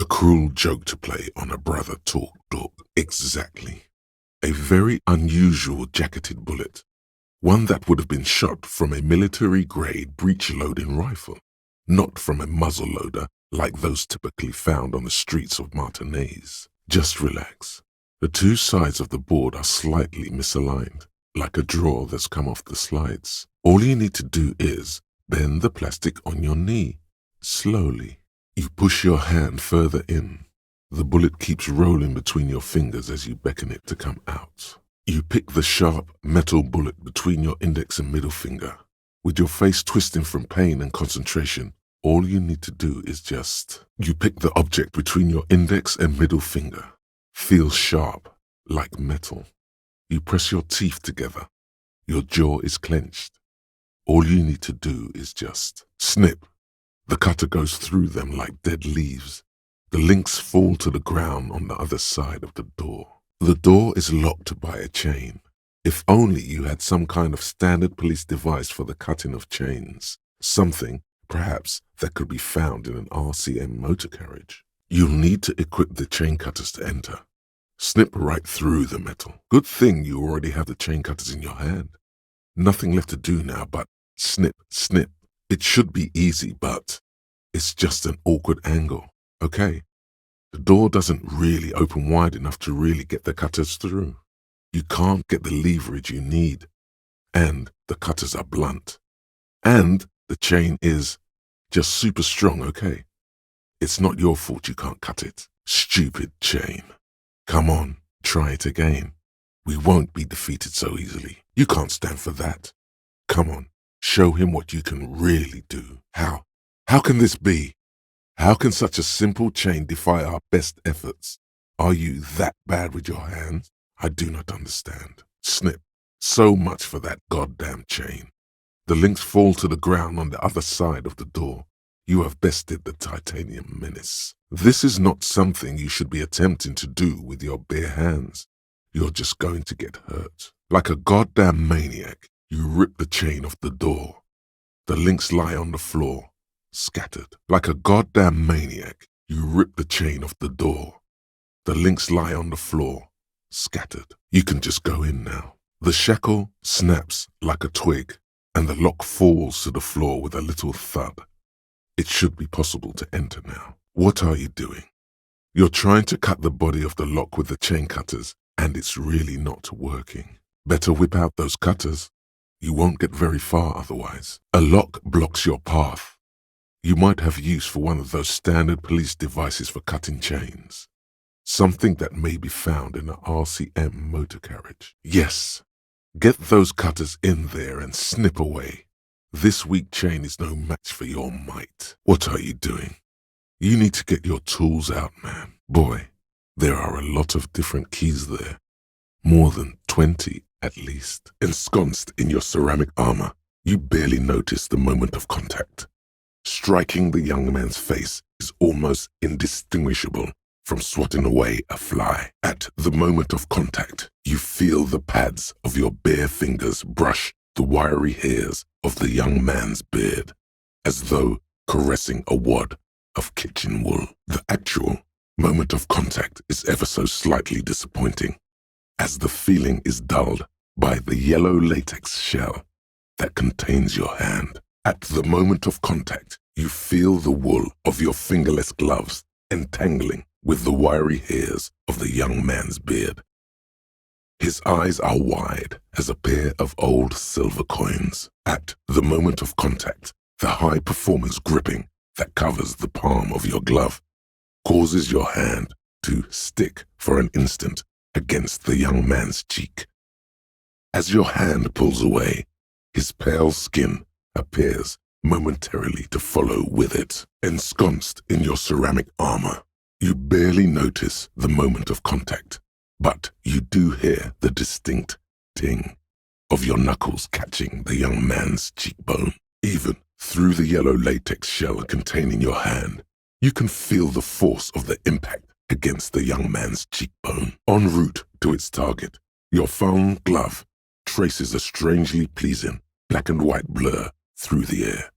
A cruel joke to play on a brother talk dog. Exactly. A very unusual jacketed bullet. One that would have been shot from a military-grade breech-loading rifle, not from a muzzle-loader like those typically found on the streets of Martinez. Just relax. The two sides of the board are slightly misaligned, like a drawer that's come off the slides. All you need to do is bend the plastic on your knee, slowly. You push your hand further in. The bullet keeps rolling between your fingers as you beckon it to come out. You pick the sharp metal bullet between your index and middle finger. With your face twisting from pain and concentration, all you need to do is you pick the object between your index and middle finger. Feels sharp, like metal. You press your teeth together. Your jaw is clenched. All you need to do is snip. The cutter goes through them like dead leaves. The links fall to the ground on the other side of the door. The door is locked by a chain. If only you had some kind of standard police device for the cutting of chains. Something, perhaps, that could be found in an RCM motor carriage. You'll need to equip the chain cutters to enter. Snip right through the metal. Good thing you already have the chain cutters in your hand. Nothing left to do now but snip, snip. It should be easy, but it's just an awkward angle, okay? The door doesn't really open wide enough to really get the cutters through. You can't get the leverage you need. And the cutters are blunt. And the chain is just super strong, okay? It's not your fault you can't cut it. Stupid chain. Come on, try it again. We won't be defeated so easily. You can't stand for that. Come on, show him what you can really do. How? How can this be? How can such a simple chain defy our best efforts? Are you that bad with your hands? I do not understand. Snip. So much for that goddamn chain. The links fall to the ground on the other side of the door. You have bested the titanium menace. This is not something you should be attempting to do with your bare hands. You're just going to get hurt. Like a goddamn maniac, you rip the chain off the door. The links lie on the floor, scattered. Like a goddamn maniac, you rip the chain off the door. The links lie on the floor, scattered. You can just go in now. The shackle snaps like a twig, and the lock falls to the floor with a little thud. It should be possible to enter now. What are you doing? You're trying to cut the body of the lock with the chain cutters, and it's really not working. Better whip out those cutters. You won't get very far otherwise. A lock blocks your path. You might have use for one of those standard police devices for cutting chains. Something that may be found in an RCM motor carriage. Yes, get those cutters in there and snip away. This weak chain is no match for your might. What are you doing? You need to get your tools out, man. Boy, there are a lot of different keys there. More than 20 at least. Ensconced in your ceramic armor, you barely notice the moment of contact. Striking the young man's face is almost indistinguishable from swatting away a fly. At the moment of contact, you feel the pads of your bare fingers brush the wiry hairs of the young man's beard, as though caressing a wad of kitchen wool. The actual moment of contact is ever so slightly disappointing, as the feeling is dulled by the yellow latex shell that contains your hand. At the moment of contact, you feel the wool of your fingerless gloves entangling with the wiry hairs of the young man's beard. His eyes are wide as a pair of old silver coins. At the moment of contact, the high-performance gripping that covers the palm of your glove causes your hand to stick for an instant against the young man's cheek. As your hand pulls away, his pale skin appears momentarily to follow with it. Ensconced in your ceramic armor, you barely notice the moment of contact, but you do hear the distinct ting of your knuckles catching the young man's cheekbone. Even through the yellow latex shell containing your hand, you can feel the force of the impact against the young man's cheekbone. En route to its target, your foam glove traces a strangely pleasing black and white blur through the air,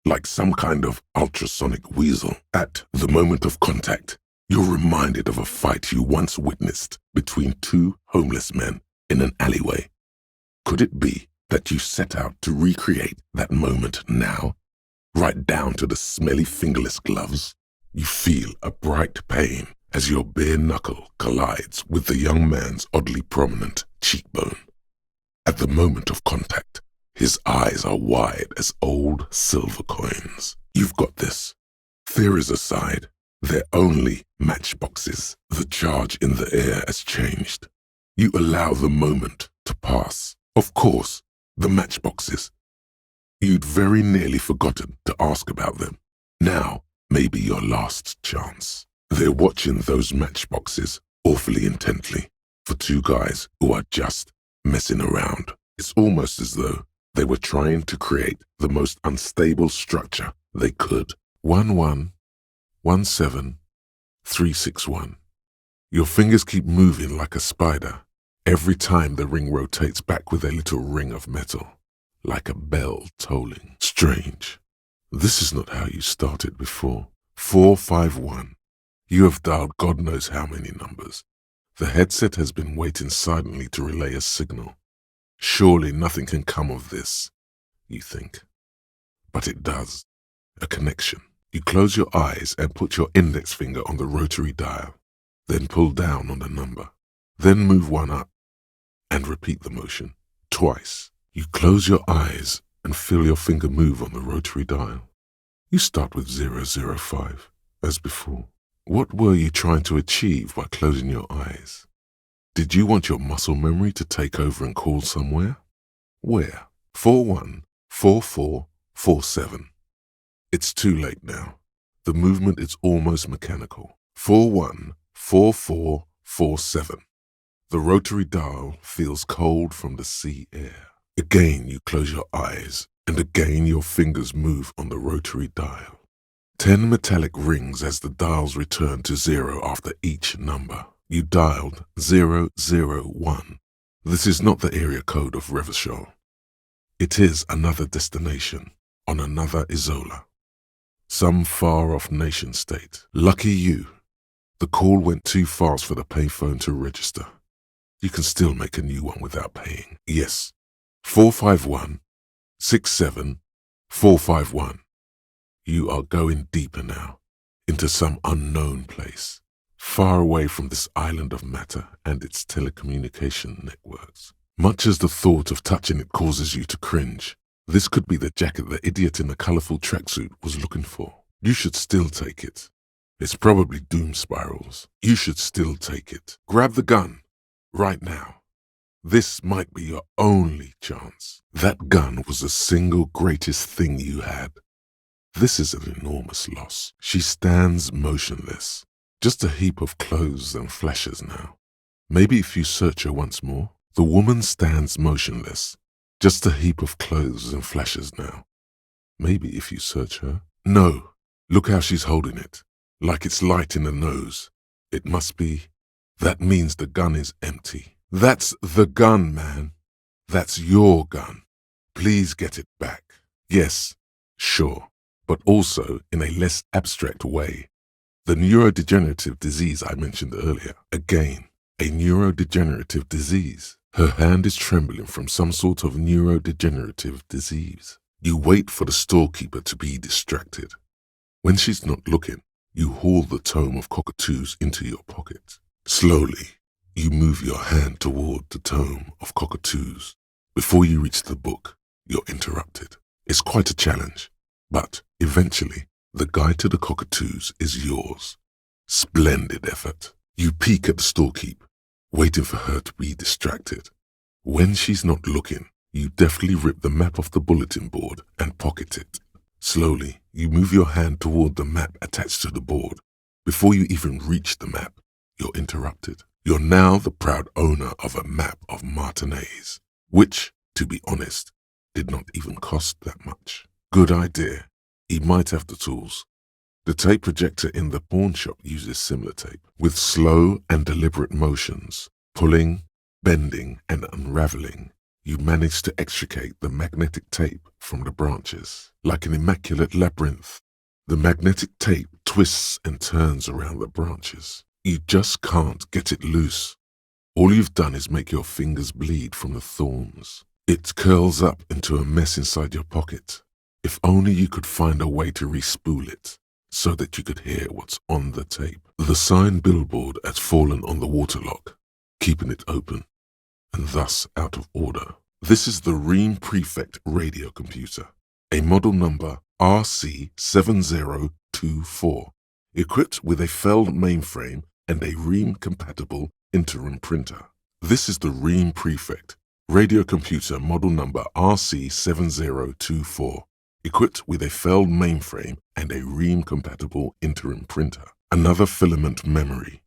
like some kind of ultrasonic weasel. At the moment of contact, You're reminded of a fight you once witnessed between two homeless men in an alleyway. Could it be that you set out to recreate that moment now, right down to the smelly fingerless gloves? You feel a bright pain as your bare knuckle collides with the young man's oddly prominent cheekbone. At the moment of contact, his eyes are wide as old silver coins. You've got this. Theories aside, they're only matchboxes. The charge in the air has changed. You allow the moment to pass. Of course, the matchboxes. You'd very nearly forgotten to ask about them. Now may be your last chance. They're watching those matchboxes awfully intently for two guys who are just messing around. It's almost as though they were trying to create the most unstable structure they could. 1117361. Your fingers keep moving like a spider every time the ring rotates back with a little ring of metal, like a bell tolling. Strange. This is not how you started before. 451. You have dialed God knows how many numbers. The headset has been waiting silently to relay a signal. Surely nothing can come of this, you think. But it does. A connection. You close your eyes and put your index finger on the rotary dial, then pull down on the number. Then move one up and repeat the motion twice. You close your eyes and feel your finger move on the rotary dial. You start with 005, as before. What were you trying to achieve by closing your eyes? Did you want your muscle memory to take over and call somewhere? Where? 414447. It's too late now. The movement is almost mechanical. 414447. The rotary dial feels cold from the sea air. Again you close your eyes, and again your fingers move on the rotary dial. 10 metallic rings as the dials return to 0 after each number. You dialed 001. This is not the area code of Revachol. It is another destination on another Isola. Some far-off nation-state. Lucky you. The call went too fast for the payphone to register. You can still make a new one without paying. Yes. 451-67451. You are going deeper now, into some unknown place, far away from this island of matter and its telecommunication networks. Much as the thought of touching it causes you to cringe, this could be the jacket the idiot in the colourful tracksuit was looking for. You should still take it. It's probably doom spirals. You should still take it. Grab the gun, right now. This might be your only chance. That gun was the single greatest thing you had. This is an enormous loss. She stands motionless, just a heap of clothes and fleshes now. Maybe if you search her once more. The woman stands motionless, just a heap of clothes and fleshes now. Maybe if you search her. No, look how she's holding it, like it's light in the nose. It must be. That means the gun is empty. That's the gun, man. That's your gun. Please get it back. Yes, sure. But also in a less abstract way. The neurodegenerative disease I mentioned earlier. Again, a neurodegenerative disease. Her hand is trembling from some sort of neurodegenerative disease. You wait for the storekeeper to be distracted. When she's not looking, you haul the tome of cockatoos into your pocket. Slowly, you move your hand toward the tome of cockatoos. Before you reach the book, you're interrupted. It's quite a challenge. But eventually, the guide to the cockatoos is yours. Splendid effort. You peek at the storekeep, waiting for her to be distracted. When she's not looking, you deftly rip the map off the bulletin board and pocket it. Slowly, you move your hand toward the map attached to the board. Before you even reach the map, you're interrupted. You're now the proud owner of a map of Martinez, which, to be honest, did not even cost that much. Good idea. He might have the tools. The tape projector in the pawn shop uses similar tape, with slow and deliberate motions, pulling, bending, and unraveling. You manage to extricate the magnetic tape from the branches. Like an immaculate labyrinth, the magnetic tape twists and turns around the branches. You just can't get it loose. All you've done is make your fingers bleed from the thorns. It curls up into a mess inside your pocket. If only you could find a way to re-spool it, so that you could hear what's on the tape. The sign billboard had fallen on the waterlock, keeping it open, and thus out of order. This is the Ream Prefect radio computer, a model number RC7024, equipped with a Feld mainframe and a Ream-compatible interim printer. This is the Ream Prefect radio computer model number RC7024, equipped with a Feld mainframe and a Ream-compatible interim printer. Another filament memory.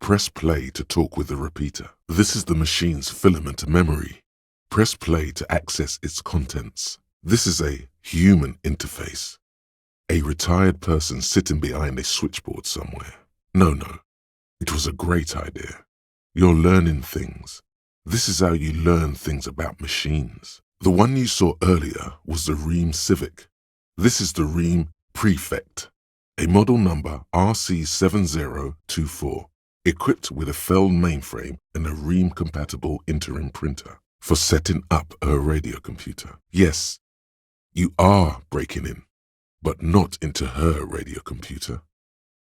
Press play to talk with the repeater. This is the machine's filament memory. Press play to access its contents. This is a human interface. A retired person sitting behind a switchboard somewhere. No, it was a great idea. You're learning things. This is how you learn things about machines. The one you saw earlier was the Ream Civic. This is the Ream Prefect, a model number RC7024, equipped with a Feld mainframe and a Ream-compatible interim printer for setting up a radio computer. Yes, you are breaking in, but not into her radio computer.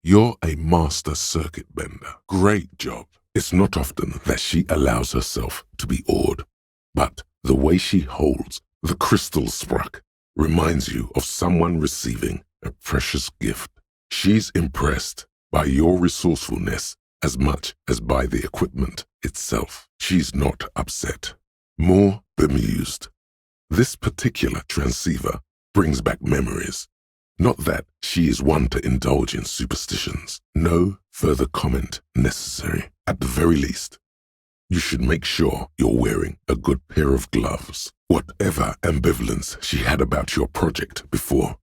You're a master circuit bender. Great job. It's not often that she allows herself to be awed, but the way she holds the crystal spruck reminds you of someone receiving a precious gift. She's impressed by your resourcefulness as much as by the equipment itself. She's not upset, more bemused. This particular transceiver brings back memories. Not that she is one to indulge in superstitions. No further comment necessary. At the very least, you should make sure you're wearing a good pair of gloves. Whatever ambivalence she had about your project before,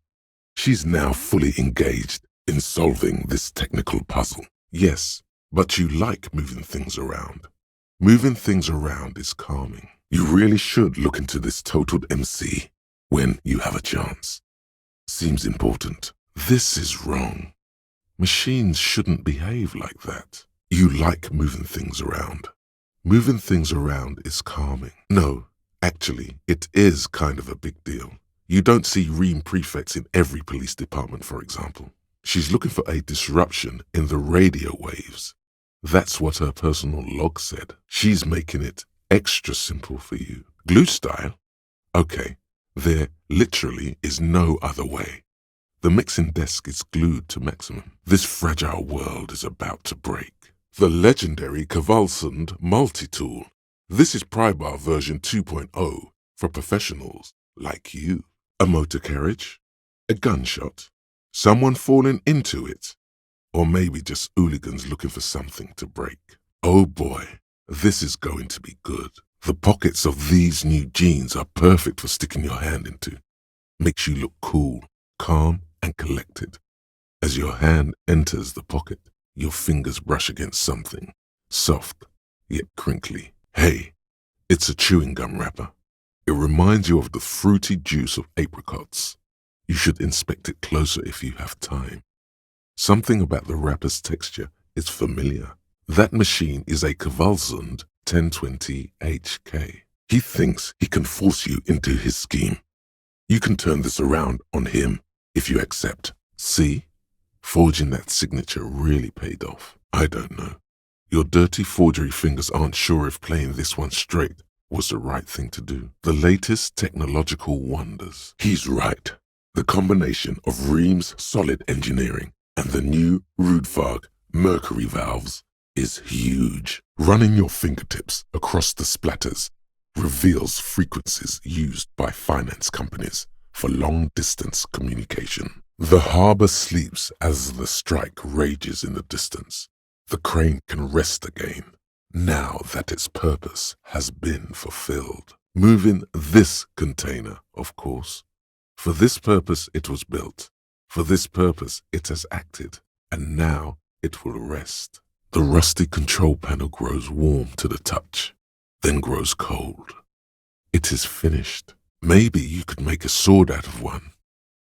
she's now fully engaged in solving this technical puzzle. Yes, but you like moving things around. Moving things around is calming. You really should look into this totaled MC when you have a chance. Seems important. This is wrong. Machines shouldn't behave like that. You like moving things around. Moving things around is calming. No, actually, it is kind of a big deal. You don't see Ream prefects in every police department, for example. She's looking for a disruption in the radio waves. That's what her personal log said. She's making it extra simple for you. Glue style? Okay, there literally is no other way. The mixing desk is glued to maximum. This fragile world is about to break. The legendary Cavalsund multi-tool. This is Prybar version 2.0 for professionals like you. A motor carriage? A gunshot? Someone falling into it? Or maybe just hooligans looking for something to break? Oh boy, this is going to be good. The pockets of these new jeans are perfect for sticking your hand into. Makes you look cool, calm, and collected. As your hand enters the pocket, your fingers brush against something, soft, yet crinkly. Hey, it's a chewing gum wrapper. It reminds you of the fruity juice of apricots. You should inspect it closer if you have time. Something about the wrapper's texture is familiar. That machine is a Cavalsund 1020 HK. He thinks he can force you into his scheme. You can turn this around on him if you accept. See? Forging that signature really paid off. I don't know. Your dirty forgery fingers aren't sure if playing this one straight was the right thing to do. The latest technological wonders. He's right. The combination of Ream's solid engineering and the new Rudfag mercury valves is huge. Running your fingertips across the splatters reveals frequencies used by finance companies for long-distance communication. The harbor sleeps as the strike rages in the distance. The crane can rest again, now that its purpose has been fulfilled. Moving this container, of course. For this purpose it was built. For this purpose it has acted, and now it will rest. The rusty control panel grows warm to the touch, then grows cold. It is finished. Maybe you could make a sword out of one.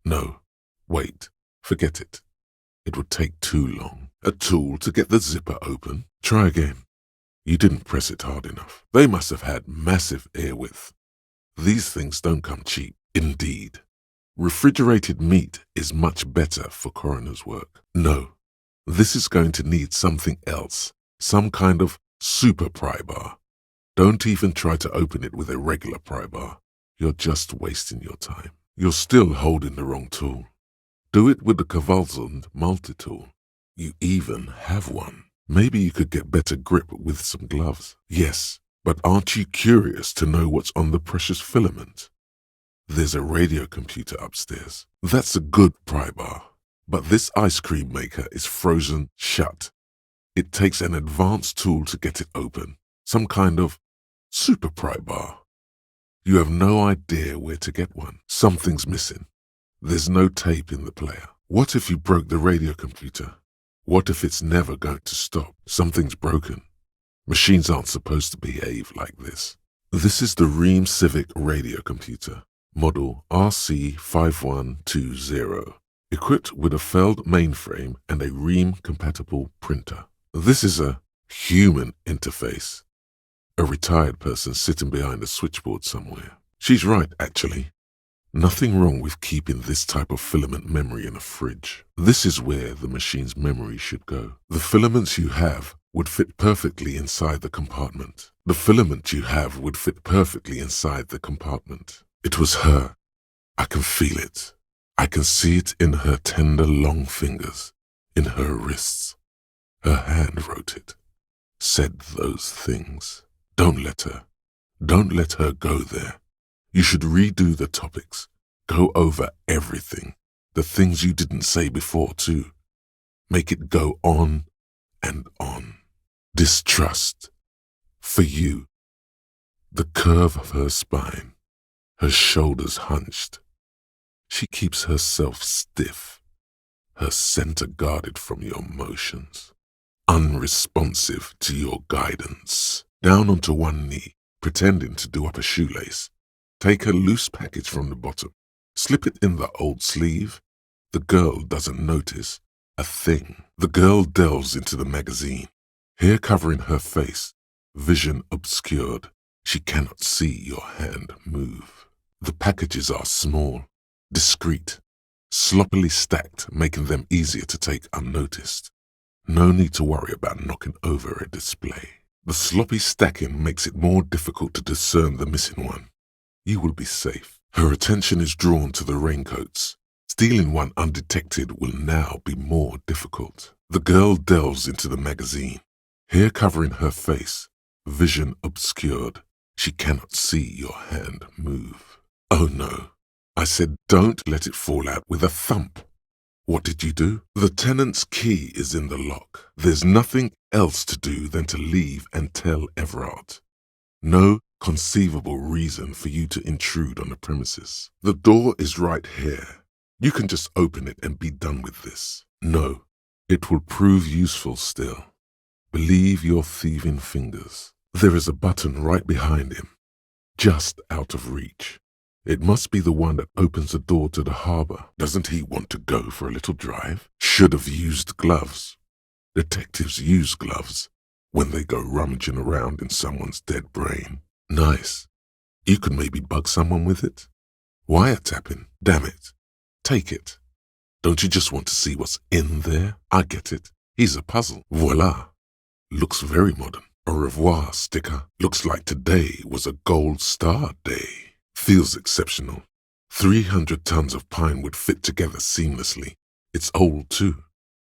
No, wait, forget it. It would take too long. A tool to get the zipper open. Try again. You didn't press it hard enough. They must have had massive air width. These things don't come cheap. Indeed. Refrigerated meat is much better for coroner's work. No, this is going to need something else. Some kind of super pry bar. Don't even try to open it with a regular pry bar. You're just wasting your time. You're still holding the wrong tool. Do it with the Corrosion multi-tool. You even have one. Maybe you could get better grip with some gloves. Yes, but aren't you curious to know what's on the precious filament? There's a radio computer upstairs. That's a good pry bar. But this ice cream maker is frozen shut. It takes an advanced tool to get it open. Some kind of super pry bar. You have no idea where to get one. Something's missing. There's no tape in the player. What if you broke the radio computer? What if it's never going to stop? Something's broken. Machines aren't supposed to behave like this. This is the Ream Civic radio computer, model RC5120, equipped with a Feld mainframe and a Ream-compatible printer. This is a human interface. A retired person sitting behind a switchboard somewhere. She's right, actually. Nothing wrong with keeping this type of filament memory in a fridge. This is where the machine's memory should go. The filaments you have would fit perfectly inside the compartment. The filament you have would fit perfectly inside the compartment. It was her. I can feel it. I can see it in her tender, long fingers, in her wrists. Her hand wrote it, said those things. Don't let her go there. You should redo the topics, go over everything, the things you didn't say before too. Make it go on and on. Distrust. For you. The curve of her spine, her shoulders hunched. She keeps herself stiff, her center guarded from your motions, unresponsive to your guidance. Down onto one knee, pretending to do up a shoelace. Take a loose package from the bottom, slip it in the old sleeve. The girl doesn't notice a thing. The girl delves into the magazine, hair covering her face, vision obscured. She cannot see your hand move. The packages are small, discreet, sloppily stacked, making them easier to take unnoticed. No need to worry about knocking over a display. The sloppy stacking makes it more difficult to discern the missing one. You will be safe. Her attention is drawn to the raincoats. Stealing one undetected will now be more difficult. The girl delves into the magazine, hair covering her face, vision obscured. She cannot see your hand move. Oh no. I said don't let it fall out with a thump. What did you do? The tenant's key is in the lock. There's nothing else to do than to leave and tell Everard. No conceivable reason for you to intrude on the premises. The door is right here. You can just open it and be done with this. No, it will prove useful still. Believe your thieving fingers. There is a button right behind him, just out of reach. It must be the one that opens the door to the harbor. Doesn't he want to go for a little drive? Should have used gloves. Detectives use gloves when they go rummaging around in someone's dead brain. Nice. You could maybe bug someone with it. Wiretapping. Damn it. Take it. Don't you just want to see what's in there? I get it. He's a puzzle. Voila. Looks very modern. Au revoir sticker. Looks like today was a gold star day. Feels exceptional. 300 tons of pine would fit together seamlessly. It's old too.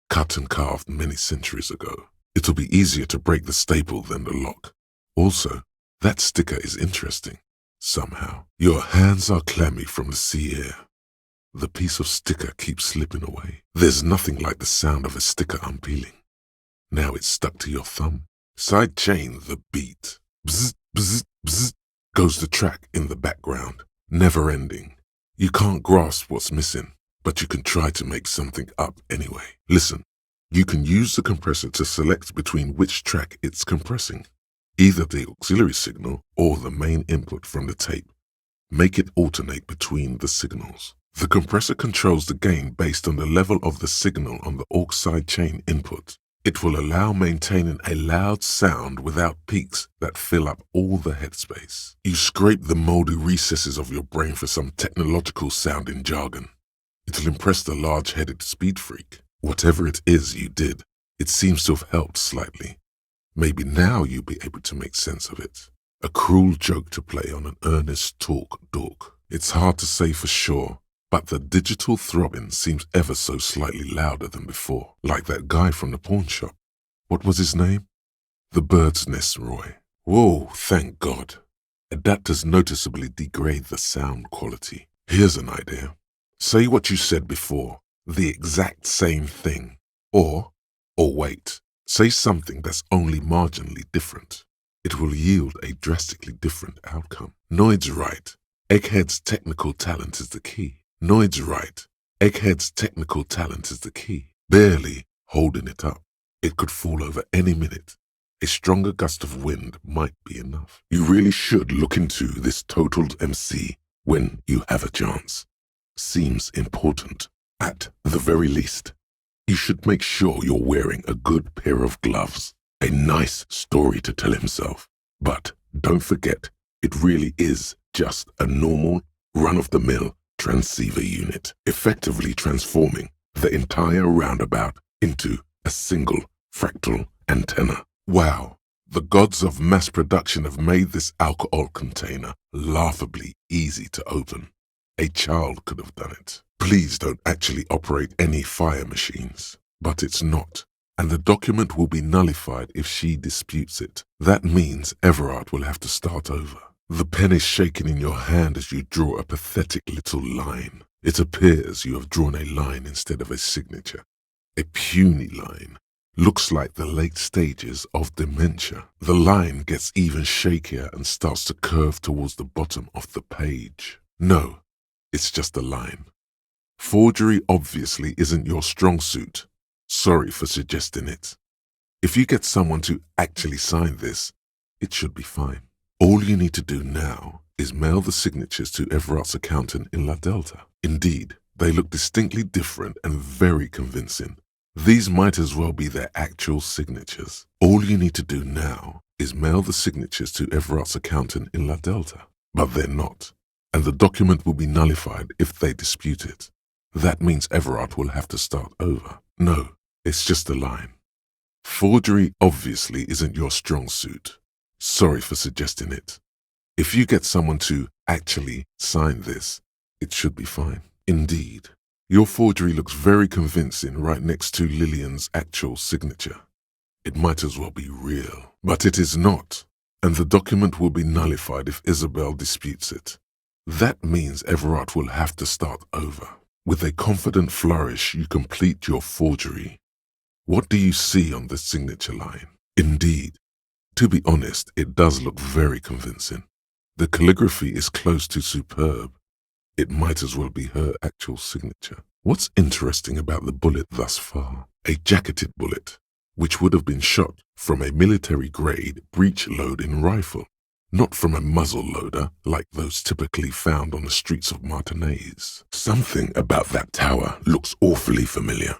Cut and carved many centuries ago. It'll be easier to break the staple than the lock. Also, that sticker is interesting. Somehow. Your hands are clammy from the sea air. The piece of sticker keeps slipping away. There's nothing like the sound of a sticker unpeeling. Now it's stuck to your thumb. Side chain the beat. Bzz, bzz, bzz. Goes the track in the background, never ending. You can't grasp what's missing, but you can try to make something up anyway. Listen, you can use the compressor to select between which track it's compressing, either the auxiliary signal or the main input from the tape. Make it alternate between the signals. The compressor controls the gain based on the level of the signal on the aux side chain input. It will allow maintaining a loud sound without peaks that fill up all the headspace. You scrape the moldy recesses of your brain for some technological sounding jargon. It'll impress the large-headed speed freak. Whatever it is you did, it seems to have helped slightly. Maybe now you'll be able to make sense of it. A cruel joke to play on an earnest talk dork. It's hard to say for sure, but the digital throbbing seems ever so slightly louder than before, like that guy from the pawn shop. What was his name? The Bird's Nest Roy. Whoa, thank God. That does noticeably degrade the sound quality. Here's an idea. Say what you said before, the exact same thing. Or wait, say something that's only marginally different. It will yield a drastically different outcome. Noid's right. Egghead's technical talent is the key. Noid's right. Egghead's technical talent is the key. Barely holding it up. It could fall over any minute. A stronger gust of wind might be enough. You really should look into this totaled MC when you have a chance. Seems important. At the very least, you should make sure you're wearing a good pair of gloves. A nice story to tell himself. But don't forget, it really is just a normal, run-of-the-mill transceiver unit, effectively transforming the entire roundabout into a single fractal antenna. Wow, the gods of mass production have made this alcohol container laughably easy to open. A child could have done it. Please don't actually operate any fire machines. But it's not, and the document will be nullified if she disputes it. That means Everard will have to start over. The pen is shaking in your hand as you draw a pathetic little line. It appears you have drawn a line instead of a signature. A puny line. Looks like the late stages of dementia. The line gets even shakier and starts to curve towards the bottom of the page. No, it's just a line. Forgery obviously isn't your strong suit. Sorry for suggesting it. If you get someone to actually sign this, it should be fine. All you need to do now is mail the signatures to Everard's accountant in La Delta. Indeed, they look distinctly different and very convincing. These might as well be their actual signatures. All you need to do now is mail the signatures to Everard's accountant in La Delta. But they're not, and the document will be nullified if they dispute it. That means Everard will have to start over. No, it's just a line. Forgery obviously isn't your strong suit. Sorry for suggesting it. If you get someone to actually sign this, it should be fine. Indeed, your forgery looks very convincing right next to Lillian's actual signature. It might as well be real, but it is not, and the document will be nullified if Isabel disputes it. That means Everard will have to start over. With a confident flourish, you complete your forgery. What do you see on the signature line? Indeed, to be honest, it does look very convincing. The calligraphy is close to superb. It might as well be her actual signature. What's interesting about the bullet thus far? A jacketed bullet, which would have been shot from a military-grade breech-loading rifle, not from a muzzle loader like those typically found on the streets of Martinez. Something about that tower looks awfully familiar.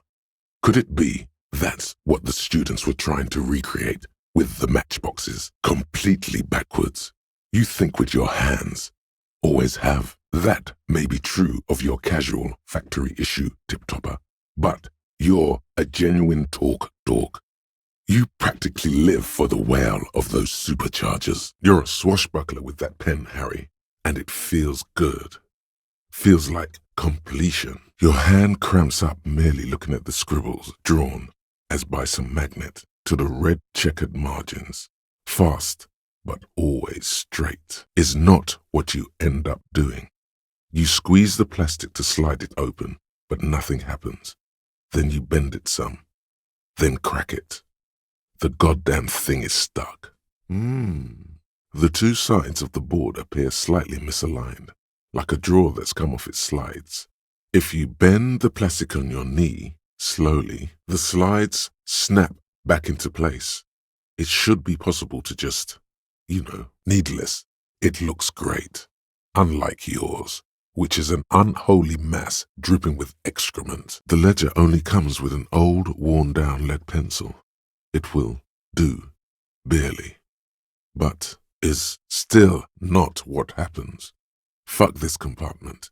Could it be that's what the students were trying to recreate with the matchboxes, completely backwards? You think with your hands. Always have. That may be true of your casual factory issue tip-topper, but you're a genuine talk dork. You practically live for the wail of those superchargers. You're a swashbuckler with that pen, Harry, and it feels good. Feels like completion. Your hand cramps up merely looking at the scribbles drawn, as by some magnet, to the red checkered margins. Fast, but always straight, is not what you end up doing. You squeeze the plastic to slide it open, but nothing happens. Then you bend it some. Then crack it. The goddamn thing is stuck. The two sides of the board appear slightly misaligned, like a drawer that's come off its slides. If you bend the plastic on your knee, slowly, the slides snap back into place. It should be possible to just, needless. It looks great. Unlike yours, which is an unholy mass dripping with excrement. The ledger only comes with an old, worn-down lead pencil. It will do, barely, but is still not what happens. Fuck this compartment.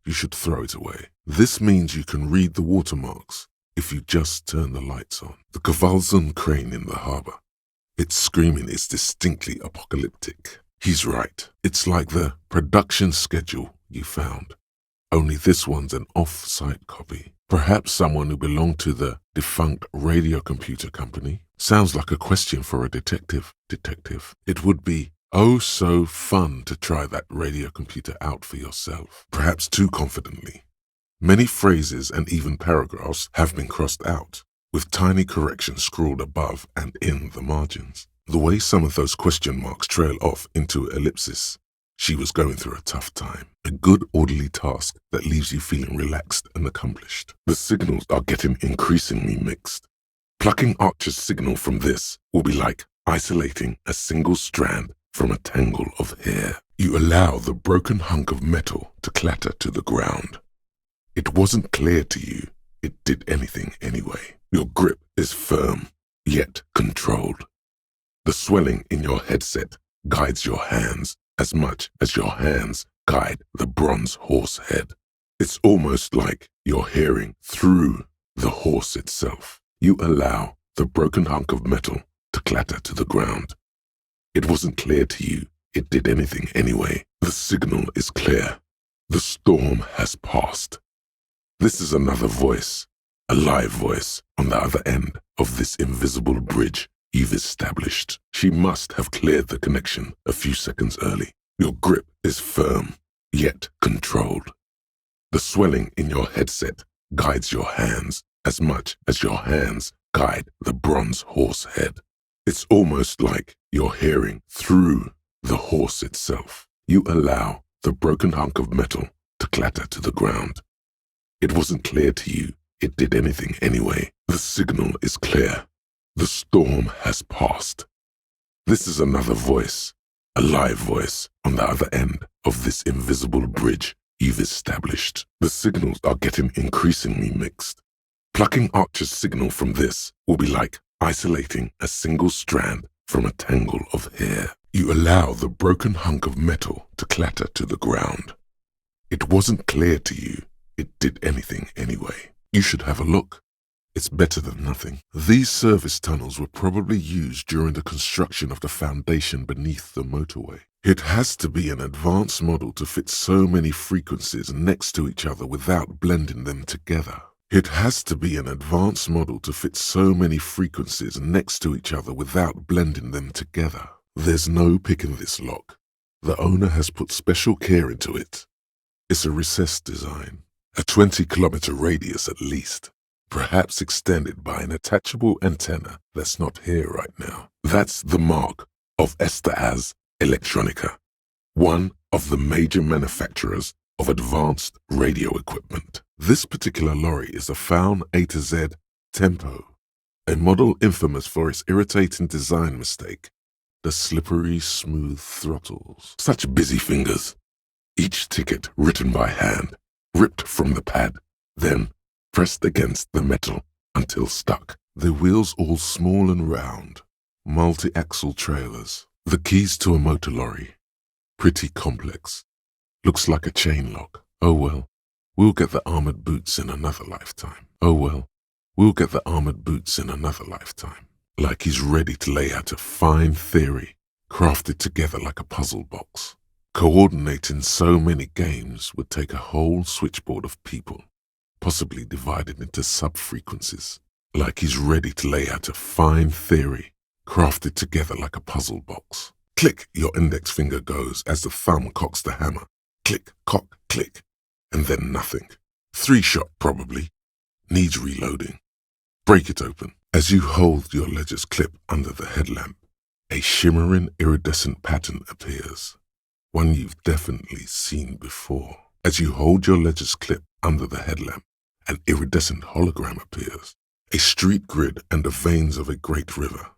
You should throw it away. This means you can read the watermarks if you just turn the lights on. The Corrosion crane in the harbor. Its screaming is distinctly apocalyptic. He's right. It's like the production schedule you found. Only this one's an off-site copy. Perhaps someone who belonged to the defunct radio computer company. Sounds like a question for a detective. It would be oh so fun to try that radio computer out for yourself. Perhaps too confidently. Many phrases and even paragraphs have been crossed out, with tiny corrections scrawled above and in the margins. The way some of those question marks trail off into ellipses. She was going through a tough time. A good orderly task that leaves you feeling relaxed and accomplished. The signals are getting increasingly mixed. Plucking Archer's signal from this will be like isolating a single strand from a tangle of hair. You allow the broken hunk of metal to clatter to the ground. It wasn't clear to you. It did anything anyway. Your grip is firm, yet controlled. The swelling in your headset guides your hands as much as your hands guide the bronze horse head. It's almost like you're hearing through the horse itself. You allow the broken hunk of metal to clatter to the ground. It wasn't clear to you. It did anything anyway. The signal is clear. The storm has passed. This is another voice, a live voice on the other end of this invisible bridge you've established. She must have cleared the connection a few seconds early. Your grip is firm, yet controlled. The swelling in your headset guides your hands as much as your hands guide the bronze horse head. It's almost like you're hearing through the horse itself. You allow the broken hunk of metal to clatter to the ground. It wasn't clear to you. It did anything anyway. The signal is clear. The storm has passed. This is another voice, a live voice on the other end of this invisible bridge you've established. The signals are getting increasingly mixed. Plucking Archer's signal from this will be like isolating a single strand from a tangle of hair. You allow the broken hunk of metal to clatter to the ground. It wasn't clear to you. It did anything anyway. You should have a look. It's better than nothing. These service tunnels were probably used during the construction of the foundation beneath the motorway. It has to be an advanced model to fit so many frequencies next to each other without blending them together. It has to be an advanced model to fit so many frequencies next to each other without blending them together. There's no picking this lock. The owner has put special care into it. It's a recessed design, a 20-kilometer radius at least, perhaps extended by an attachable antenna that's not here right now. That's the mark of Estaz Electronica, one of the major manufacturers of advanced radio equipment. This particular lorry is a Faun A to Z Tempo, a model infamous for its irritating design mistake, the slippery, smooth throttles. Such busy fingers. Each ticket written by hand, ripped from the pad, then pressed against the metal until stuck. The wheels all small and round, multi-axle trailers. The keys to a motor lorry. Pretty complex. Looks like a chain lock. Oh well, we'll get the armored boots in another lifetime. Oh well, we'll get the armored boots in another lifetime. Like he's ready to lay out a fine theory, crafted together like a puzzle box. Coordinating so many games would take a whole switchboard of people, possibly divided into sub-frequencies. Like he's ready to lay out a fine theory, crafted together like a puzzle box. Click, your index finger goes as the thumb cocks the hammer. Click, cock, click, and then nothing. 3-shot probably. Needs reloading. Break it open. As you hold your ledger's clip under the headlamp, a shimmering iridescent pattern appears. One you've definitely seen before. As you hold your ledger's clip under the headlamp, an iridescent hologram appears. A street grid and the veins of a great river.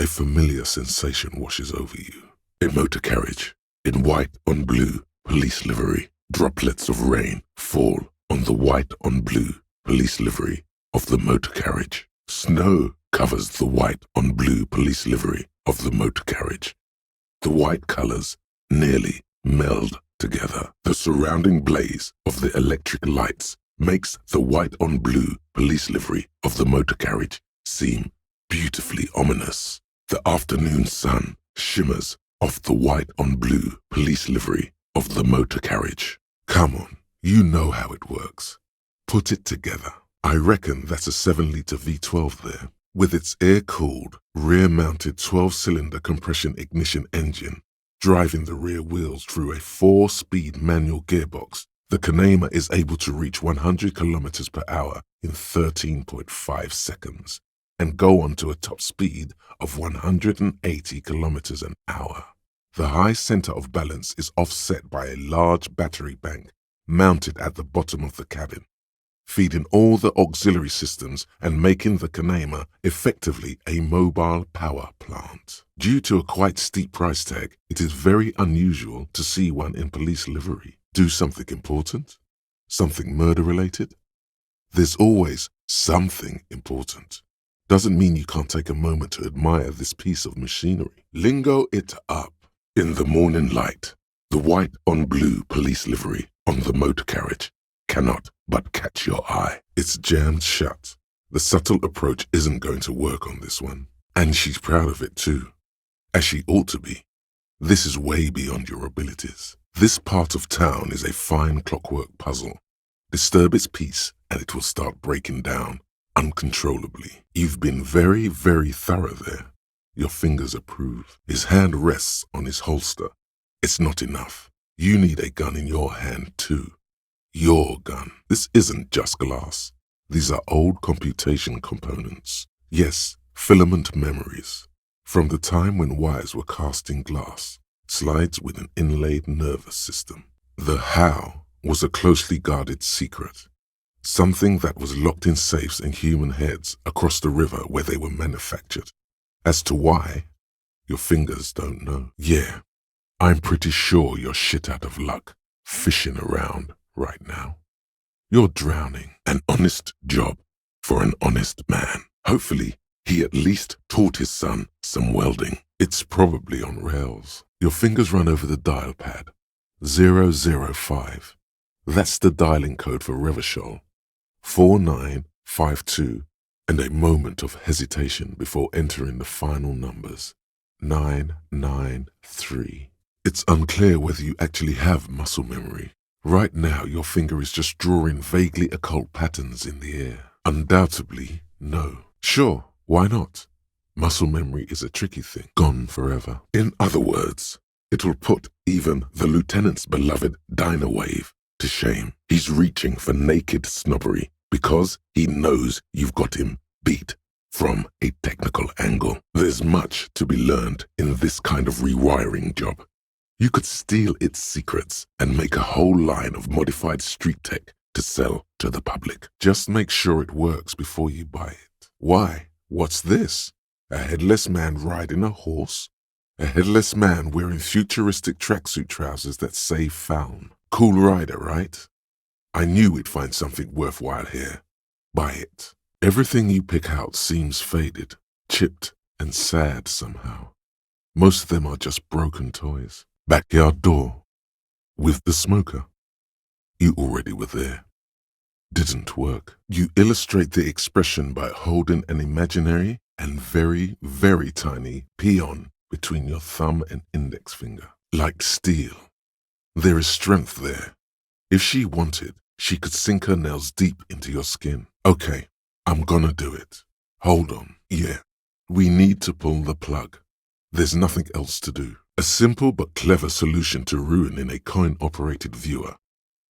A familiar sensation washes over you. A motor carriage, in white on blue, police livery, Droplets of rain fall on the white on blue police livery of the motor carriage. Snow covers the white on blue police livery of the motor carriage. The white colors nearly meld together. The surrounding blaze of the electric lights makes the white on blue police livery of the motor carriage seem beautifully ominous. The afternoon sun shimmers off the white on blue police livery of the motor carriage. Come on, you know how it works. Put it together. I reckon that's a 7-liter V12 there, with its air-cooled, rear-mounted 12-cylinder compression ignition engine driving the rear wheels through a 4-speed manual gearbox. The Kanema is able to reach 100 kilometers per hour in 13.5 seconds and go on to a top speed of 180 kilometers an hour. The high center of balance is offset by a large battery bank mounted at the bottom of the cabin, feeding all the auxiliary systems and making the Kanema effectively a mobile power plant. Due to a quite steep price tag, it is very unusual to see one in police livery. Do something important? Something murder-related? There's always something important. Doesn't mean you can't take a moment to admire this piece of machinery. Lingo it up. In the morning light, the white on blue police livery on the motor carriage cannot but catch your eye. It's jammed shut. The subtle approach isn't going to work on this one. And she's proud of it too, as she ought to be. This is way beyond your abilities. This part of town is a fine clockwork puzzle. Disturb its peace and it will start breaking down uncontrollably. You've been very, very thorough there. Your fingers approve. His hand rests on his holster. It's not enough. You need a gun in your hand too. Your gun. This isn't just glass. These are old computation components. Yes, filament memories. From the time when wires were cast in glass, slides with an inlaid nervous system. The how was a closely guarded secret. Something that was locked in safes in human heads across the river where they were manufactured. As to why, your fingers don't know. Yeah, I'm pretty sure you're shit out of luck fishing around right now. You're drowning. An honest job for an honest man. Hopefully, he at least taught his son some welding. It's probably on rails. Your fingers run over the dial pad. 005. That's the dialing code for Revachol. 4952. And a moment of hesitation before entering the final numbers. 993. It's unclear whether you actually have muscle memory. Right now, your finger is just drawing vaguely occult patterns in the air. Undoubtedly, no. Sure, why not? Muscle memory is a tricky thing, gone forever. In other words, it will put even the lieutenant's beloved Dino Wave to shame. He's reaching for naked snobbery because he knows you've got him beat from a technical angle. There's much to be learned in this kind of rewiring job. You could steal its secrets and make a whole line of modified street tech to sell to the public. Just make sure it works before you buy it. Why? What's this? A headless man riding a horse? A headless man wearing futuristic tracksuit trousers that say Faun. Cool rider, right? I knew we'd find something worthwhile here. Buy it. Everything you pick out seems faded, chipped, and sad somehow. Most of them are just broken toys. Backyard door. With the smoker. You already were there. Didn't work. You illustrate the expression by holding an imaginary and very, very tiny peon between your thumb and index finger. Like steel. There is strength there. If she wanted, she could sink her nails deep into your skin. Okay, I'm gonna do it. Hold on. Yeah, we need to pull the plug. There's nothing else to do. A simple but clever solution to ruining a coin-operated viewer.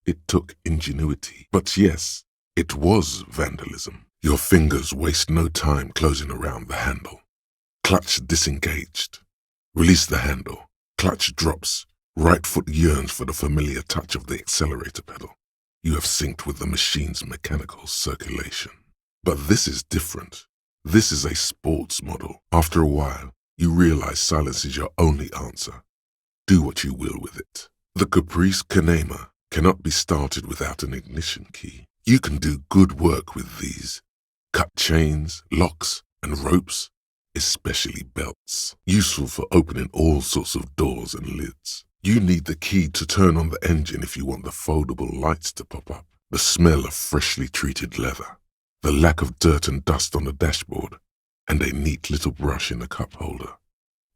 It took ingenuity. But yes, it was vandalism. Your fingers waste no time closing around the handle. Clutch disengaged. Release the handle. Clutch drops. Right foot yearns for the familiar touch of the accelerator pedal. You have synced with the machine's mechanical circulation. But this is different. This is a sports model. After a while, you realize silence is your only answer. Do what you will with it. The Caprice Kanema cannot be started without an ignition key. You can do good work with these. Cut chains, locks, and ropes, especially belts. Useful for opening all sorts of doors and lids. You need the key to turn on the engine if you want the foldable lights to pop up. The smell of freshly treated leather. The lack of dirt and dust on the dashboard. And a neat little brush in the cup holder.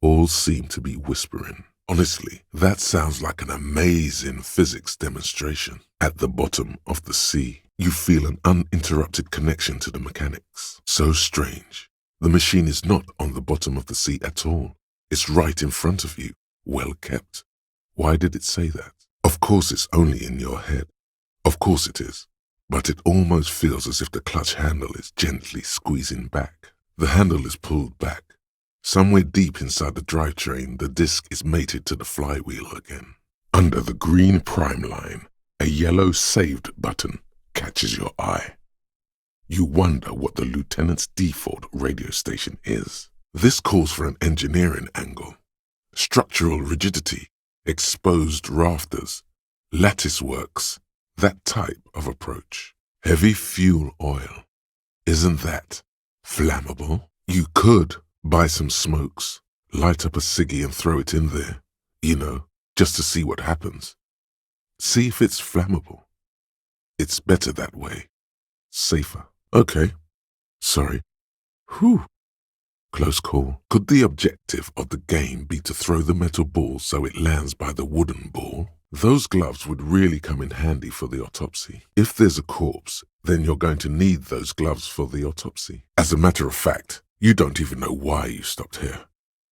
All seem to be whispering. Honestly, that sounds like an amazing physics demonstration. At the bottom of the sea, you feel an uninterrupted connection to the mechanics. So strange. The machine is not on the bottom of the sea at all. It's right in front of you, well kept. Why did it say that? Of course it's only in your head. Of course it is. But it almost feels as if the clutch handle is gently squeezing back. The handle is pulled back. Somewhere deep inside the drivetrain, the disc is mated to the flywheel again. Under the green prime line, a yellow saved button catches your eye. You wonder what the lieutenant's default radio station is. This calls for an engineering angle. Structural rigidity, exposed rafters, lattice works, that type of approach. Heavy fuel oil. Isn't that flammable? You could buy some smokes, light up a ciggy and throw it in there, just to see what happens. See if it's flammable. It's better that way. Safer. Okay. Sorry. Whew. Close call. Could the objective of the game be to throw the metal ball so it lands by the wooden ball? Those gloves would really come in handy for the autopsy. If there's a corpse, then you're going to need those gloves for the autopsy. As a matter of fact, you don't even know why you stopped here.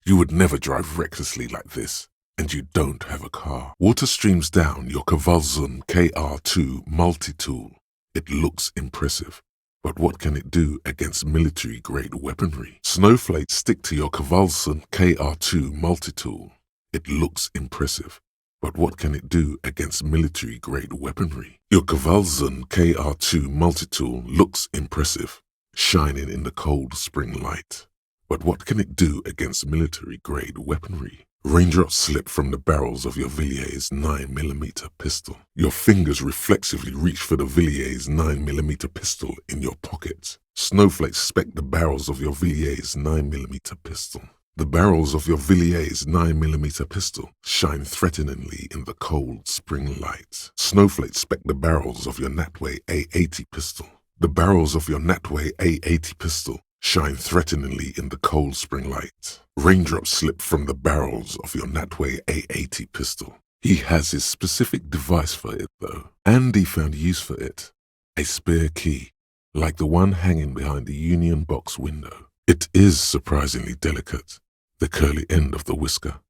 You would never drive recklessly like this, and you don't have a car. Water streams down your Corrosion KR2 multi-tool. It looks impressive, but what can it do against military-grade weaponry? Snowflakes stick to your Corrosion KR2 multi-tool. It looks impressive, but what can it do against military-grade weaponry? Your Corrosion KR2 multi-tool looks impressive, shining in the cold spring light. But what can it do against military-grade weaponry? Raindrops slip from the barrels of your Villiers 9mm pistol. Your fingers reflexively reach for the Villiers 9mm pistol in your pocket. Snowflakes speck the barrels of your Villiers 9mm pistol. The barrels of your Villiers 9mm pistol shine threateningly in the cold spring light. Snowflakes speck the barrels of your Natway A80 pistol. The barrels of your Natway A80 pistol shine threateningly in the cold spring light. Raindrops slip from the barrels of your Natway A80 pistol. He has his specific device for it, though. Andy found use for it. A spare key, like the one hanging behind the union box window. It is surprisingly delicate, the curly end of the whisker,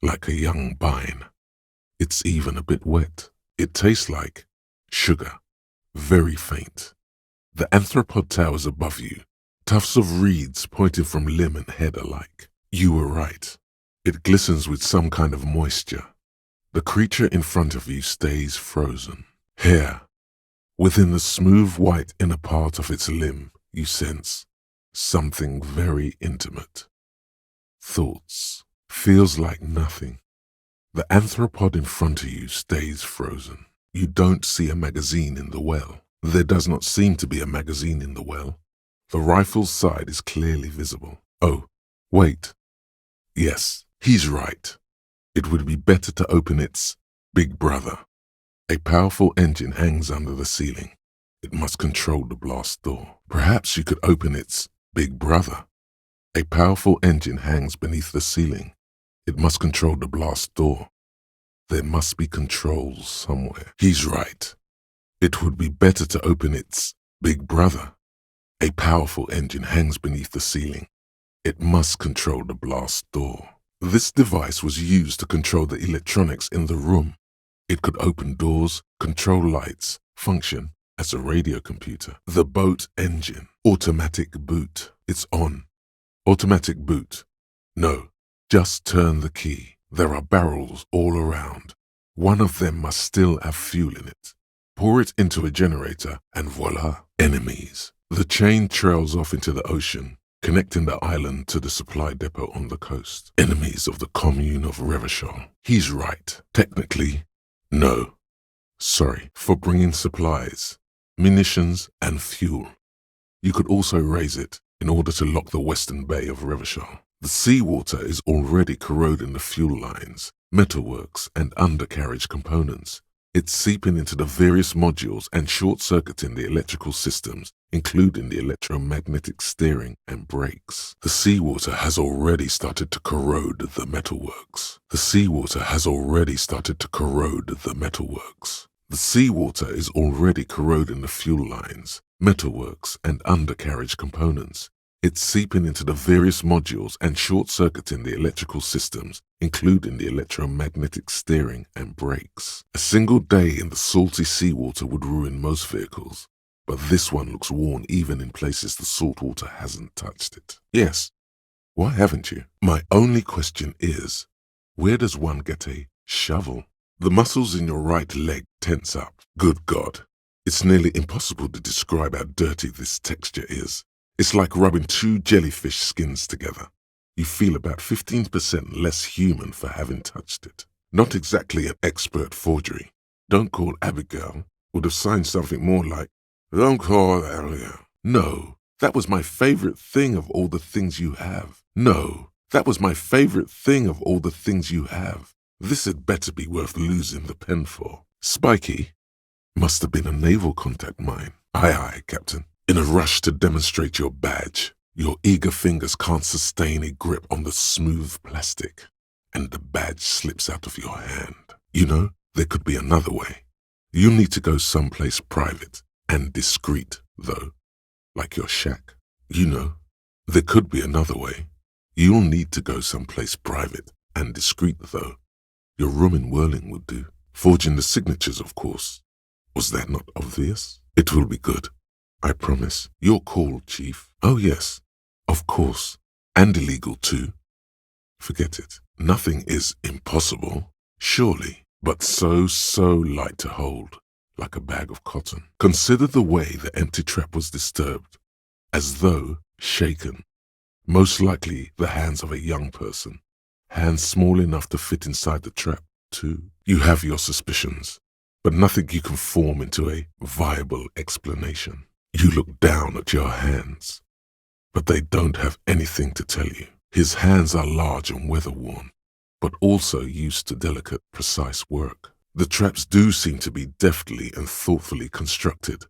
like a young vine. It's even a bit wet. It tastes like sugar, very faint. The anthropod towers above you, tufts of reeds pointing from limb and head alike. You were right. It glistens with some kind of moisture. The creature in front of you stays frozen. Here, within the smooth white inner part of its limb, you sense something very intimate. Thoughts. Feels like nothing. The anthropod in front of you stays frozen. You don't see a magazine in the well. There does not seem to be a magazine in the well. The rifle's side is clearly visible. Oh, wait. Yes, he's right. It would be better to open its big brother. A powerful engine hangs under the ceiling. It must control the blast door. Perhaps you could open its big brother. A powerful engine hangs beneath the ceiling. It must control the blast door. There must be controls somewhere. He's right. It would be better to open its big brother. A powerful engine hangs beneath the ceiling. It must control the blast door. This device was used to control the electronics in the room. It could open doors, control lights, function as a radio computer. The boat engine. Automatic boot. It's on. Automatic boot. No, just turn the key. There are barrels all around. One of them must still have fuel in it. Pour it into a generator and voila, enemies. The chain trails off into the ocean, connecting the island to the supply depot on the coast. Enemies of the commune of Revachol. He's right. Technically, no. Sorry, for bringing supplies, munitions, and fuel. You could also raise it in order to lock the western bay of Revachol. The seawater is already corroding the fuel lines, metalworks, and undercarriage components. It's seeping into the various modules and short-circuiting the electrical systems, including the electromagnetic steering and brakes. The seawater has already started to corrode the metalworks. The seawater has already started to corrode the metalworks. The seawater is already corroding the fuel lines, metalworks, and undercarriage components. It's seeping into the various modules and short-circuiting the electrical systems, including the electromagnetic steering and brakes. A single day in the salty seawater would ruin most vehicles, but this one looks worn even in places the salt water hasn't touched it. Yes, why haven't you? My only question is, where does one get a shovel? The muscles in your right leg tense up. Good God, it's nearly impossible to describe how dirty this texture is. It's like rubbing two jellyfish skins together. You feel about 15% less human for having touched it. Not exactly an expert forgery. Don't call Abigail would have signed something more like, don't call Abigail. No, that was my favorite thing of all the things you have. No, that was my favorite thing of all the things you have. This had better be worth losing the pen for. Spiky must have been a naval contact mine. Aye, aye, Captain. In a rush to demonstrate your badge, your eager fingers can't sustain a grip on the smooth plastic, and the badge slips out of your hand. You know, there could be another way. You need to go someplace private and discreet, though, like your shack. You know, there could be another way. You'll need to go someplace private and discreet, though. Your room in Whirling would do. Forging the signatures, of course. Was that not obvious? It will be good. I promise. Your call, Chief. Oh, yes. Of course. And illegal, too. Forget it. Nothing is impossible, surely, but so light to hold, like a bag of cotton. Consider the way the empty trap was disturbed, as though shaken. Most likely the hands of a young person. Hands small enough to fit inside the trap, too. You have your suspicions, but nothing you can form into a viable explanation. You look down at your hands, but they don't have anything to tell you. His hands are large and weather-worn, but also used to delicate, precise work. The traps do seem to be deftly and thoughtfully constructed.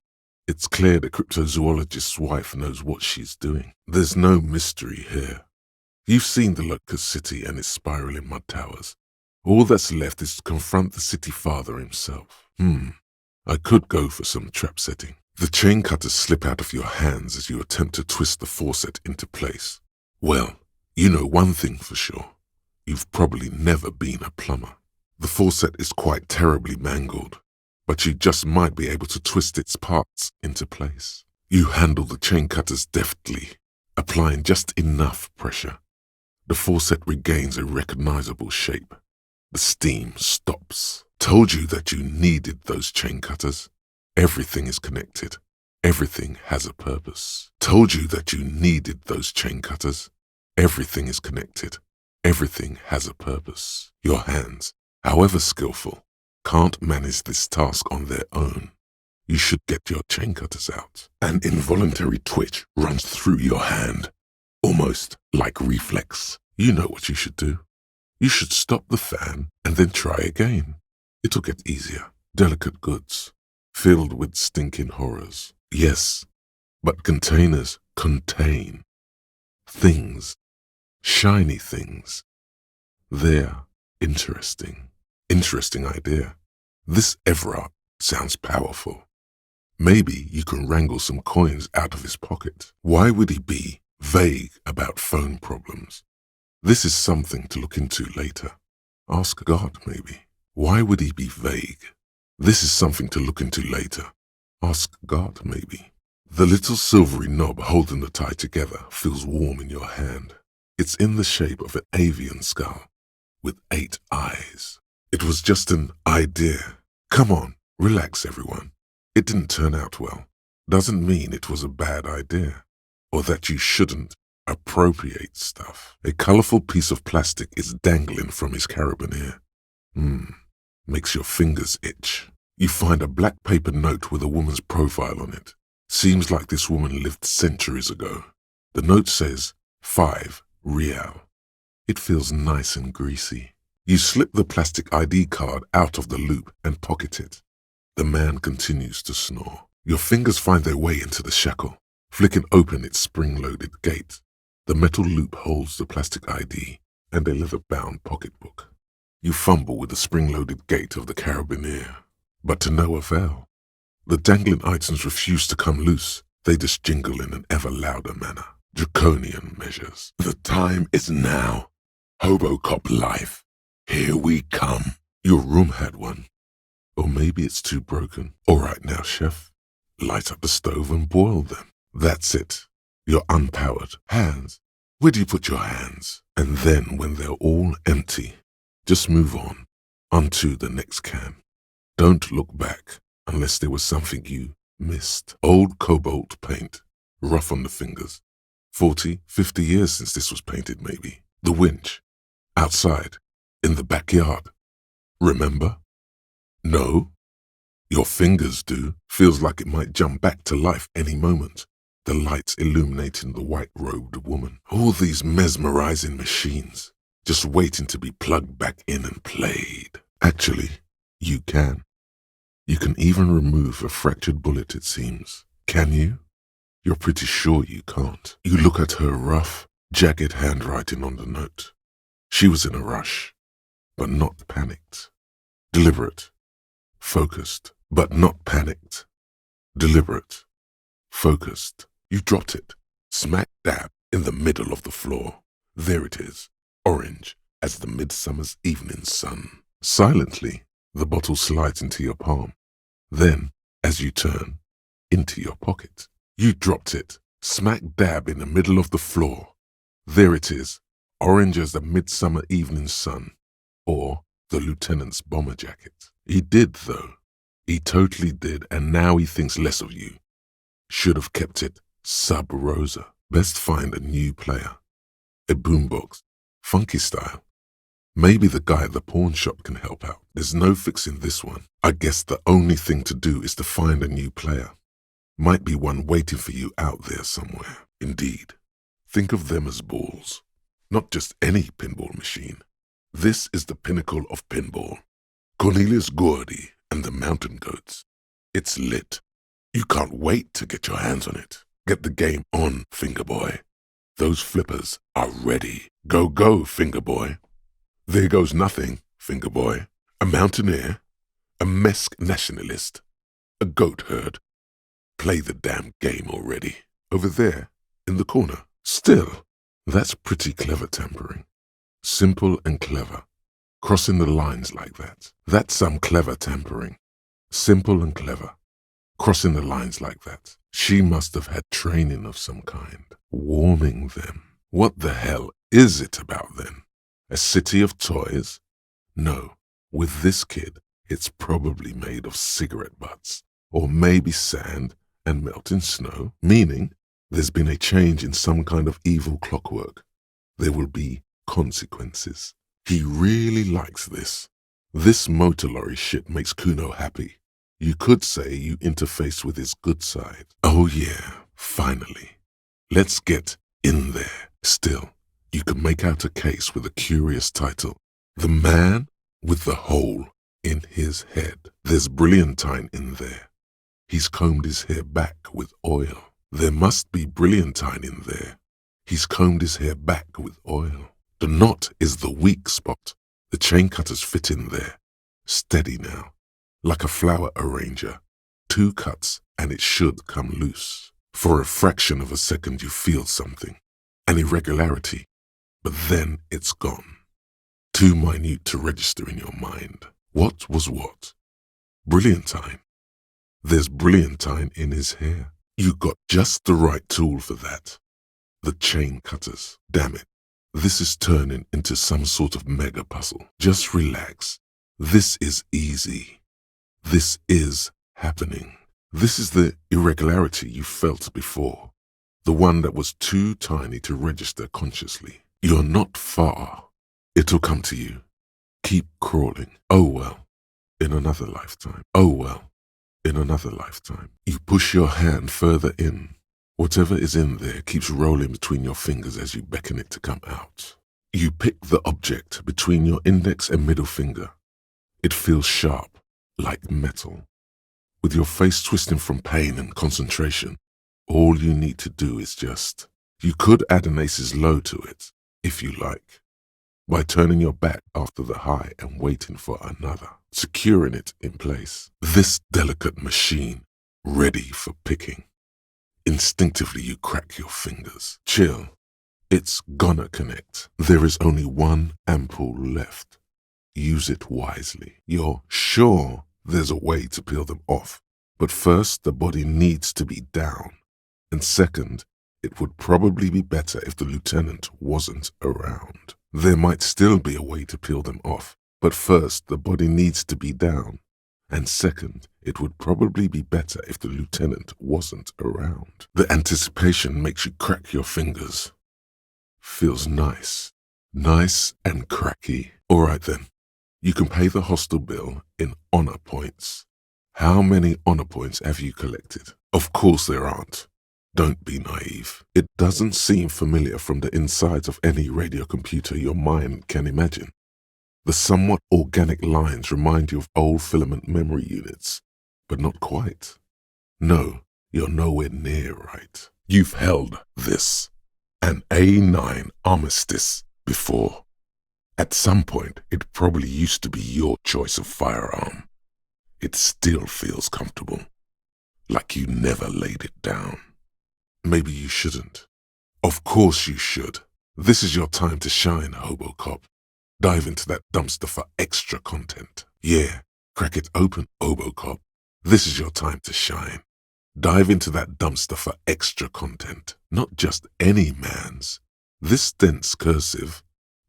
It's clear the cryptozoologist's wife knows what she's doing. There's no mystery here. You've seen the Locust City and its spiraling mud towers. All that's left is to confront the city father himself. I could go for some trap setting. The chain cutters slip out of your hands as you attempt to twist the faucet into place. Well, you know one thing for sure. You've probably never been a plumber. The faucet is quite terribly mangled, but you just might be able to twist its parts into place. You handle the chain cutters deftly, applying just enough pressure. The faucet regains a recognizable shape. The steam stops. Told you that you needed those chain cutters. Everything is connected. Everything has a purpose. Told you that you needed those chain cutters. Everything is connected. Everything has a purpose. Your hands, however skillful, can't manage this task on their own. You should get your chain cutters out. An involuntary twitch runs through your hand, almost like reflex. You know what you should do. You should stop the fan and then try again. It'll get easier. Delicate goods, filled with stinking horrors. Yes, but containers contain things, shiny things. They're interesting. Interesting idea. This Everard sounds powerful. Maybe you can wrangle some coins out of his pocket. Why would he be vague about phone problems? This is something to look into later. Ask God, maybe. Why would he be vague? This is something to look into later. Ask God, maybe. The little silvery knob holding the tie together feels warm in your hand. It's in the shape of an avian skull, with 8 eyes. It was just an idea. Come on, relax everyone. It didn't turn out well. Doesn't mean it was a bad idea, or that you shouldn't appropriate stuff. A colorful piece of plastic is dangling from his carabiner. Makes your fingers itch. You find a black paper note with a woman's profile on it. Seems like this woman lived centuries ago. The note says, 5 Real. It feels nice and greasy. You slip the plastic ID card out of the loop and pocket it. The man continues to snore. Your fingers find their way into the shackle, flicking open its spring-loaded gate. The metal loop holds the plastic ID and a leather-bound pocketbook. You fumble with the spring-loaded gate of the carabiner, but to no avail. The dangling items refuse to come loose. They just jingle in an ever louder manner. Draconian measures. The time is now. Hobocop life. Here we come. Your room had one. Or maybe it's too broken. All right now, chef. Light up the stove and boil them. That's it. You're unpowered. Hands. Where do you put your hands? And then when they're all empty, just move on to the next can. Don't look back unless there was something you missed. Old cobalt paint, rough on the fingers. 40, 50 years since this was painted maybe. The winch. Outside. In the backyard. Remember? No? Your fingers do. Feels like it might jump back to life any moment. The lights illuminating the white-robed woman. All these mesmerizing machines, just waiting to be plugged back in and played. Actually, you can. You can even remove a fractured bullet, it seems. Can you? You're pretty sure you can't. You look at her rough, jagged handwriting on the note. She was in a rush, but not panicked. Deliberate. Focused, but not panicked. Deliberate. Focused. You dropped it, smack dab in the middle of the floor. There it is, orange as the midsummer's evening sun. Silently, the bottle slides into your palm. Then, as you turn, into your pocket. You dropped it, smack dab in the middle of the floor. There it is, orange as the midsummer evening sun, or the lieutenant's bomber jacket. He did, though. He totally did, and now he thinks less of you. Should have kept it sub rosa. Best find a new player. A boombox. Funky style. Maybe the guy at the pawn shop can help out. There's no fixing this one. I guess the only thing to do is to find a new player. Might be one waiting for you out there somewhere. Indeed. Think of them as balls. Not just any pinball machine. This is the pinnacle of pinball. Cornelius Gordy and the Mountain Goats. It's lit. You can't wait to get your hands on it. Get the game on, Fingerboy. Those flippers are ready. Go, go, Fingerboy. There goes nothing, Fingerboy. A mountaineer, a Mesk nationalist, a goat herd. Play the damn game already. Over there, in the corner. Still, that's pretty clever tampering. Simple and clever. Crossing the lines like that. That's some clever tampering. Simple and clever. Crossing the lines like that. She must have had training of some kind. Warming them. What the hell is it about then? A city of toys? No. With this kid, it's probably made of cigarette butts. Or maybe sand and melting snow. Meaning, there's been a change in some kind of evil clockwork. There will be consequences. He really likes this. This motor lorry shit makes Kuno happy. You could say you interface with his good side. Oh yeah, finally. Let's get in there. Still, you can make out a case with a curious title. The Man with the Hole in His Head. There's brilliantine in there. He's combed his hair back with oil. There must be brilliantine in there. He's combed his hair back with oil. The knot is the weak spot. The chain cutters fit in there. Steady now. Like a flower arranger. 2 cuts and it should come loose. For a fraction of a second you feel something. An irregularity. But then it's gone. Too minute to register in your mind. What was what? Brilliantine. There's brilliantine in his hair. You got just the right tool for that. The chain cutters. Damn it. This is turning into some sort of mega puzzle. Just relax. This is easy. This is happening. This is the irregularity you felt before. The one that was too tiny to register consciously. You're not far. It'll come to you. Keep crawling. Oh well. In another lifetime. Oh well, in another lifetime. You push your hand further in. Whatever is in there keeps rolling between your fingers as you beckon it to come out. You pick the object between your index and middle finger. It feels sharp, like metal. With your face twisting from pain and concentration, all you need to do is just... You could add an ace's low to it, if you like, by turning your back after the high and waiting for another, securing it in place. This delicate machine, ready for picking. Instinctively you crack your fingers. Chill. It's gonna connect. There is only one ampoule left. Use it wisely. You're sure there's a way to peel them off, but first the body needs to be down. And second, it would probably be better if the lieutenant wasn't around. There might still be a way to peel them off, but first the body needs to be down. And second, it would probably be better if the lieutenant wasn't around. The anticipation makes you crack your fingers. Feels nice. Nice and cracky. All right then. You can pay the hostel bill in honor points. How many honor points have you collected? Of course there aren't. Don't be naive. It doesn't seem familiar from the insides of any radio computer your mind can imagine. The somewhat organic lines remind you of old filament memory units, but not quite. No, you're nowhere near right. You've held this, an A9 Armistice, before. At some point, it probably used to be your choice of firearm. It still feels comfortable, like you never laid it down. Maybe you shouldn't. Of course you should. This is your time to shine, Hobocop. Dive into that dumpster for extra content. Yeah, crack it open, Hobocop. This is your time to shine. Dive into that dumpster for extra content. Not just any man's. This dense cursive,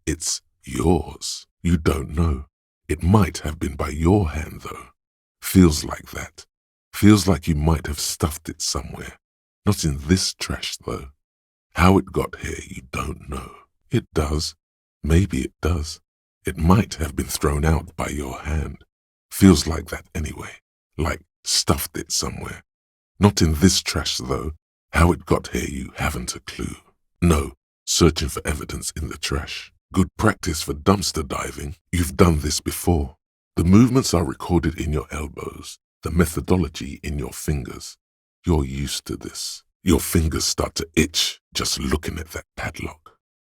it's yours. You don't know. It might have been by your hand, though. Feels like that. Feels like you might have stuffed it somewhere. Not in this trash, though. How it got here, you don't know. It does. Maybe it does. It might have been thrown out by your hand. Feels like that anyway. Like stuffed it somewhere. Not in this trash, though. How it got here, you haven't a clue. No, searching for evidence in the trash. Good practice for dumpster diving. You've done this before. The movements are recorded in your elbows, the methodology in your fingers. You're used to this. Your fingers start to itch just looking at that padlock.